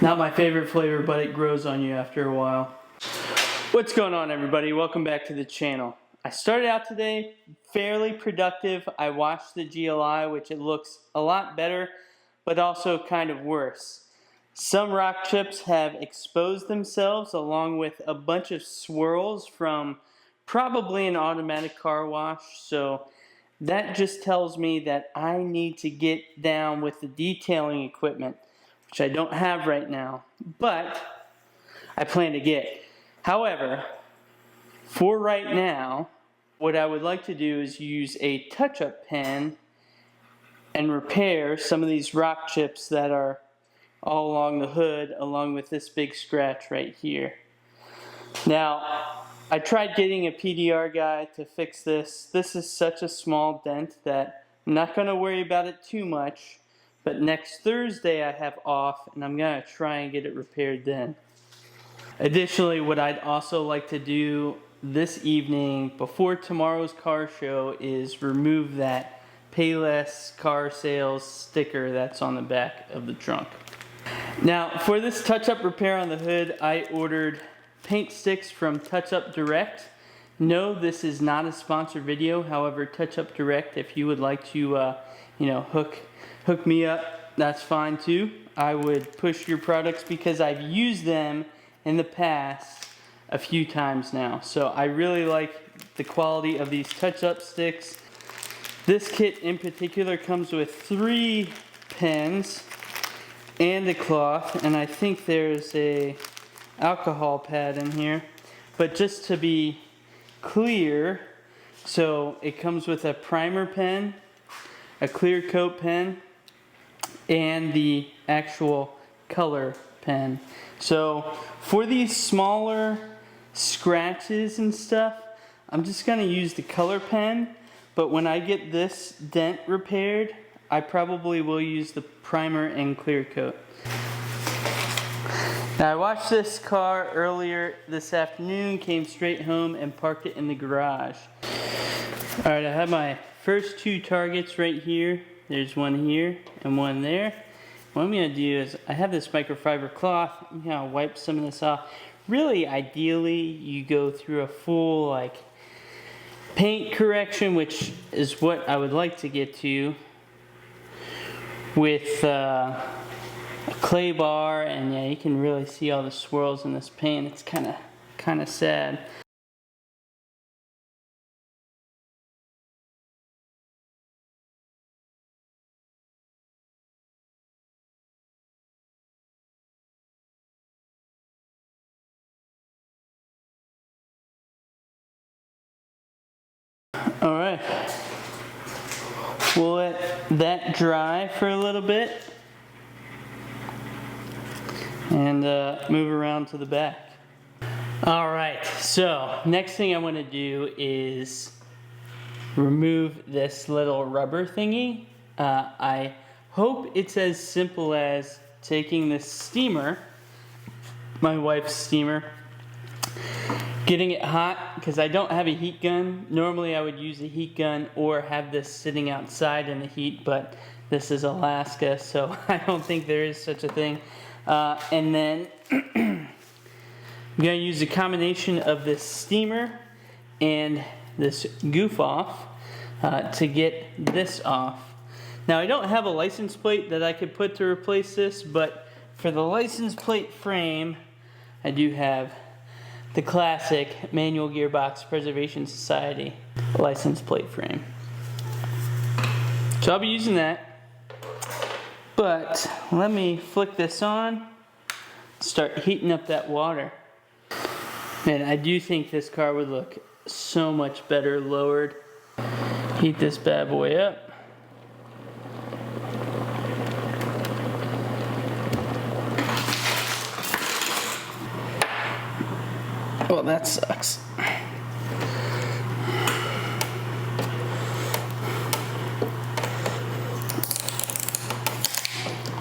Not my favorite flavor, but it grows on you after a while. What's going on, everybody? Welcome back to the channel. I started out today fairly productive. I watched the GLI, which it looks a lot better, but also kind of worse. Some rock chips have exposed themselves along with a bunch of swirls from probably an automatic car wash. So that just tells me that I need to get down with the detailing equipment, which I don't have right now, but I plan to get. However, for right now, what I would like to do is use a touch-up pen and repair some of these rock chips that are all along the hood, along with this big scratch right here. Now, I tried getting a PDR guy to fix this. This is such a small dent that I'm not going to worry about it too much, but next Thursday I have off and I'm going to try and get it repaired then. Additionally, what I'd also like to do this evening before tomorrow's car show is remove that Payless car sales sticker that's on the back of the trunk. Now, for this touch-up repair on the hood, I ordered paint sticks from Touch-Up Direct. No, this is not a sponsored video. However, Touch-Up Direct, if you would like to, hook me up, that's fine too. I would push your products because I've used them in the past a few times now. So I really like the quality of these touch-up sticks. This kit in particular comes with 3 pens and a cloth, and I think there's a alcohol pad in here. But just to be clear, so it comes with a primer pen, a clear coat pen, and the actual color pen. So for these smaller scratches and stuff, I'm just going to use the color pen, but when I get this dent repaired, I probably will use the primer and clear coat. Now, I washed this car earlier this afternoon, came straight home and parked it in the garage. Alright, I have my first 2 targets right here. There's one here and one there. What I'm going to do is, I have this microfiber cloth. I'm going to wipe some of this off. Really, ideally, you go through a full paint correction, which is what I would like to get to, with a clay bar, and yeah, you can really see all the swirls in this paint. It's kind of sad. Alright, we'll let that dry for a little bit and move around to the back. Alright, so next thing I want to do is remove this little rubber thingy. I hope it's as simple as taking this steamer, my wife's steamer, getting it hot, because I don't have a heat gun. Normally I would use a heat gun or have this sitting outside in the heat, but this is Alaska, so I don't think there is such a thing. And then I'm going to use a combination of this steamer and this goof off to get this off. Now, I don't have a license plate that I could put to replace this, but for the license plate frame, I do have the classic Manual Gearbox Preservation Society license plate frame. So I'll be using that. But let me flick this on, start heating up that water. Man, I do think this car would look so much better lowered. Heat this bad boy up. Well, that sucks.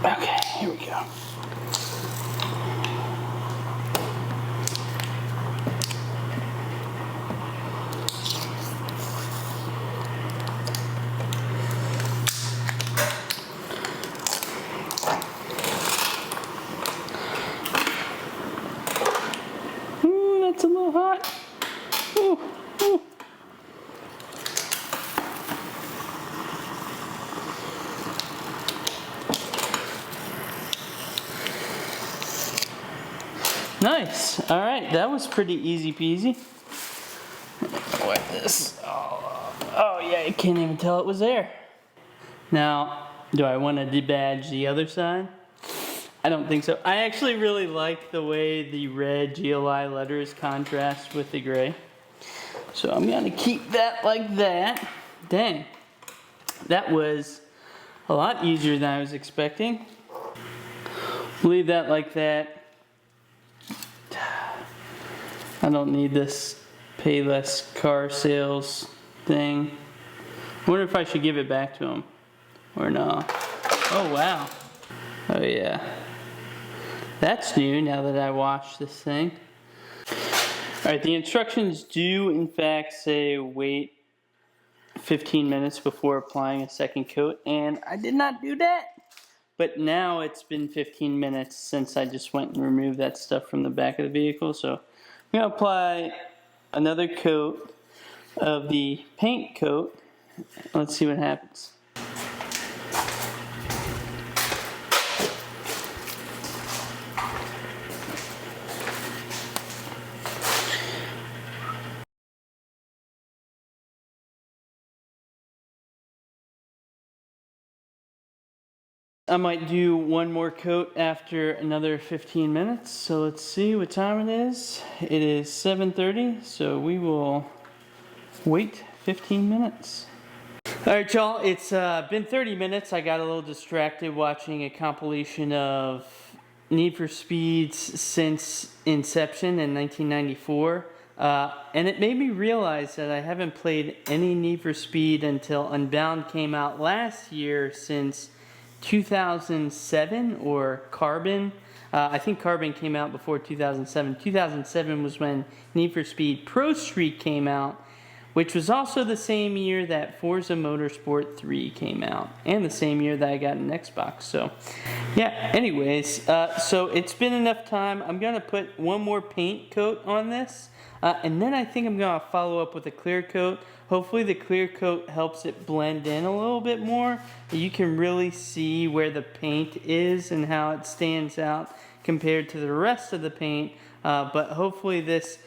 Okay, here we go. Nice. All right, that was pretty easy peasy. Wipe this. Oh yeah, you can't even tell it was there. Now, do I want to debadge the other side? I don't think so. I actually really like the way the red GLI letters contrast with the gray. So I'm going to keep that like that. Dang, that was a lot easier than I was expecting. Leave that like that. I don't need this Payless car sales thing. I wonder if I should give it back to him or not. Oh wow. Oh yeah. That's new now that I washed this thing. Alright, the instructions do in fact say wait 15 minutes before applying a second coat, and I did not do that. But now it's been 15 minutes since I just went and removed that stuff from the back of the vehicle, so I'm going to apply another coat of the paint coat. Let's see what happens. I might do one more coat after another 15 minutes. So let's see what time it is. It is 7:30, so we will wait 15 minutes. Alright y'all, it's been 30 minutes. I got a little distracted watching a compilation of Need for Speeds since inception in 1994. And it made me realize that I haven't played any Need for Speed until Unbound came out last year since 2007 or Carbon. I think Carbon came out before 2007. 2007 was when Need for Speed Pro Street came out, which was also the same year that Forza Motorsport 3 came out, and the same year that I got an Xbox. So, yeah, anyways, so it's been enough time. I'm going to put one more paint coat on this, and then I think I'm going to follow up with a clear coat. Hopefully the clear coat helps it blend in a little bit more. You can really see where the paint is and how it stands out compared to the rest of the paint, but hopefully this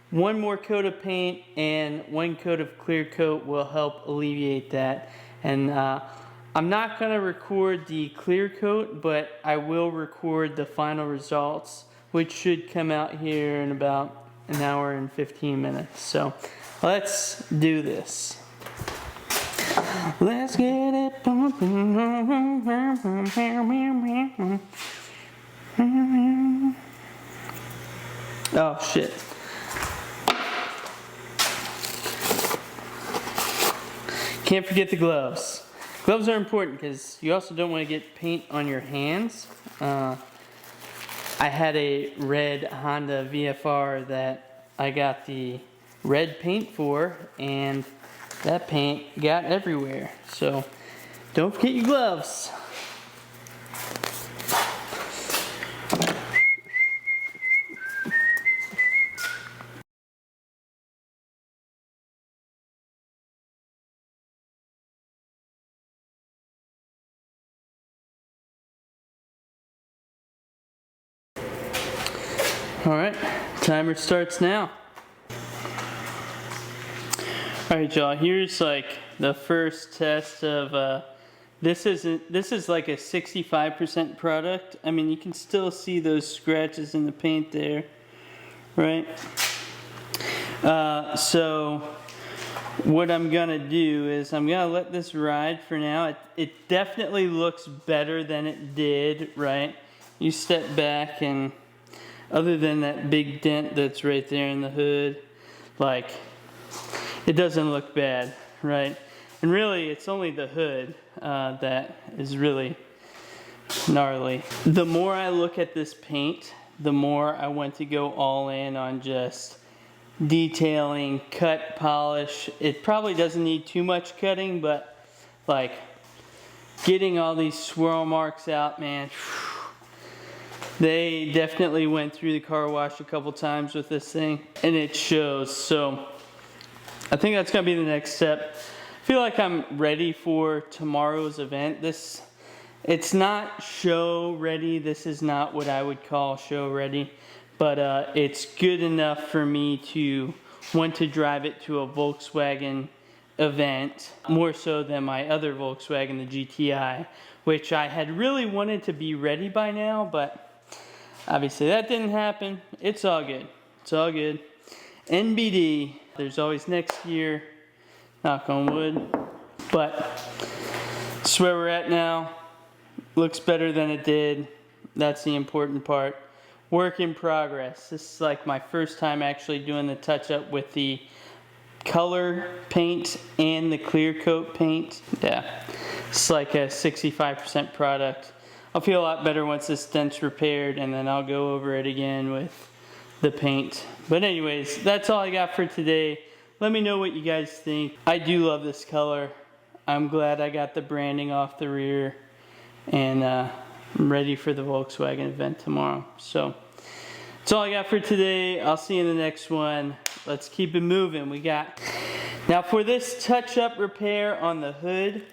one more coat of paint and one coat of clear coat will help alleviate that. And I'm not going to record the clear coat, but I will record the final results, which should come out here in about an hour and 15 minutes. So let's do this. Let's get it pumping. Oh shit. Can't forget the gloves. Gloves are important because you also don't want to get paint on your hands. I had a red Honda VFR that I got the red paint for, and that paint got everywhere. So don't forget your gloves. Alright, timer starts now. Alright y'all, here's like the first test of, this is like a 65% product. I mean, you can still see those scratches in the paint there, right? So what I'm gonna do is I'm gonna let this ride for now. It definitely looks better than it did, right? You step back and other than that big dent that's right there in the hood, like, it doesn't look bad, right? And really, it's only the hood that is really gnarly. The more I look at this paint, the more I want to go all in on just detailing, cut, polish. It probably doesn't need too much cutting, but like getting all these swirl marks out, man. They definitely went through the car wash a couple times with this thing, and it shows. So I think that's gonna be the next step. I feel like I'm ready for tomorrow's event. It's not show ready. This is not what I would call show ready, but it's good enough for me to want to drive it to a Volkswagen event, more so than my other Volkswagen, the GTI, which I had really wanted to be ready by now, but obviously that didn't happen. It's all good. It's all good. NBD, there's always next year, knock on wood, but that's where we're at now. Looks better than it did. That's the important part. Work in progress. This is like my first time actually doing the touch up with the color paint and the clear coat paint. Yeah, it's like a 65% product. I'll feel a lot better once this dent's repaired, and then I'll go over it again with the paint. But anyways, that's all I got for today. Let me know what you guys think. I do love this color. I'm glad I got the branding off the rear, and I'm ready for the Volkswagen event tomorrow. So that's all I got for today. I'll see you in the next one. Let's keep it moving. Now for this touch-up repair on the hood,